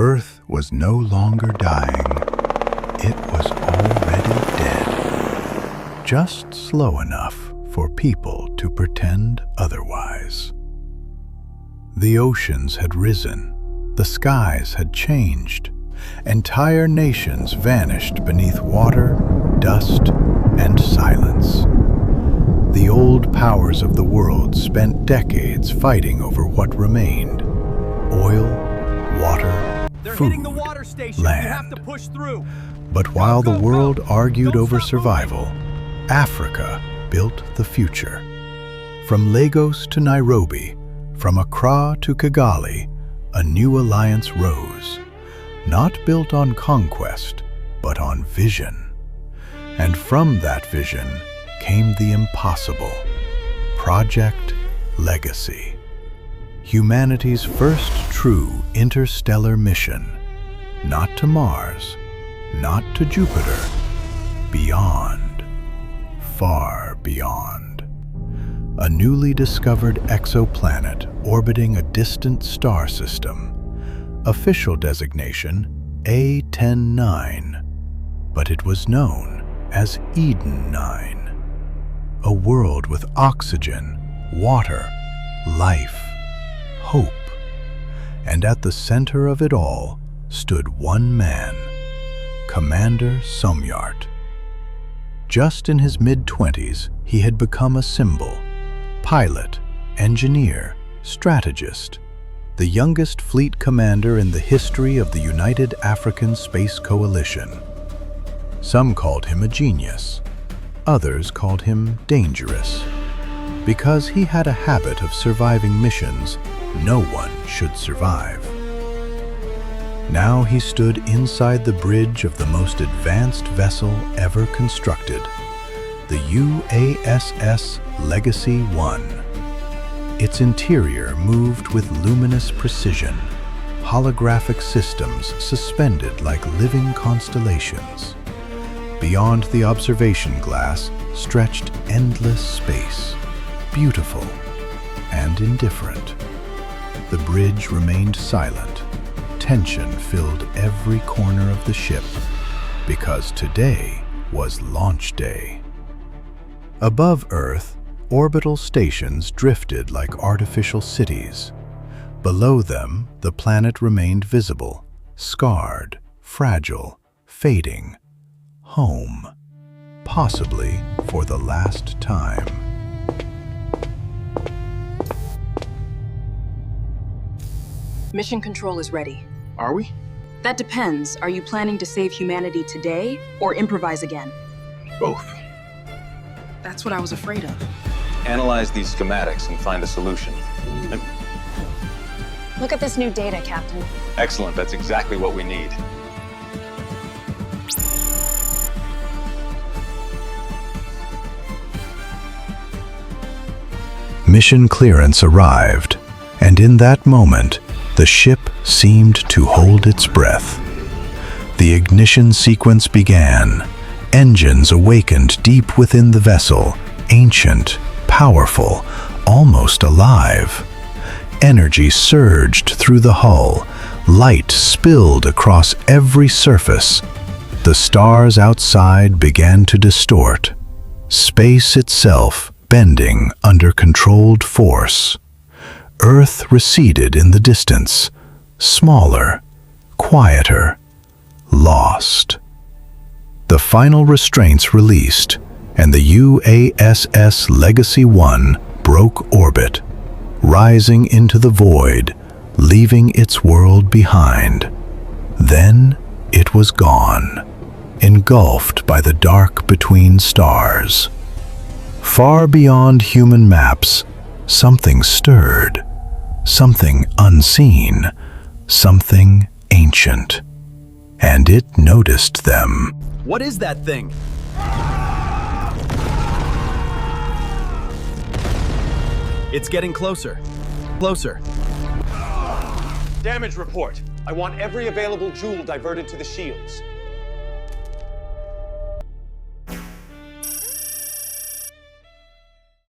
Earth was no longer dying. It was already dead. Just slow enough for people to pretend otherwise. The oceans had risen. The skies had changed. Entire nations vanished beneath water, dust, and silence. The old powers of the world spent decades fighting over what remained: oil, water, They're food, hitting the water station. land. You have to push through. But while the world argued Don't over stop survival, Africa built the future. From Lagos to Nairobi, from Accra to Kigali, a new alliance rose, not built on conquest, but on vision. And from that vision came the impossible: Project Legacy. Humanity's first true interstellar mission, not to Mars, not to Jupiter, beyond, far beyond. A newly discovered exoplanet orbiting a distant star system. Official designation A109, but it was known as Eden 9. A world with oxygen, water, life, hope. And at the center of it all stood one man, Commander Somyart. Just in his mid-20s, he had become a symbol: pilot, engineer, strategist, the youngest fleet commander in the history of the United African Space Coalition. Some called him a genius. Others called him dangerous, because he had a habit of surviving missions no one should survive. Now he stood inside the bridge of the most advanced vessel ever constructed, the UASS Legacy 1. Its interior moved with luminous precision, holographic systems suspended like living constellations. Beyond the observation glass stretched endless space, beautiful and indifferent. The bridge remained silent. Tension filled every corner of the ship, because today was launch day. Above Earth, orbital stations drifted like artificial cities. Below them, the planet remained visible, scarred, fragile, fading. Home, possibly for the last time. Mission control is ready. Are we? That depends. Are you planning to save humanity today or improvise again? Both. That's what I was afraid of. Analyze these schematics and find a solution. Look at this new data, Captain. Excellent, that's exactly what we need. Mission clearance arrived, and in that moment, the ship seemed to hold its breath. The ignition sequence began. Engines awakened deep within the vessel, ancient, powerful, almost alive. Energy surged through the hull. Light spilled across every surface. The stars outside began to distort. Space itself bending under controlled force. Earth receded in the distance, smaller, quieter, lost. The final restraints released, and the UASS Legacy 1 broke orbit, rising into the void, leaving its world behind. Then it was gone, engulfed by the dark between stars. Far beyond human maps, something stirred, something unseen, something ancient. And it noticed them. What is that thing? It's getting closer. Closer. Damage report. I want every available joule diverted to the shields.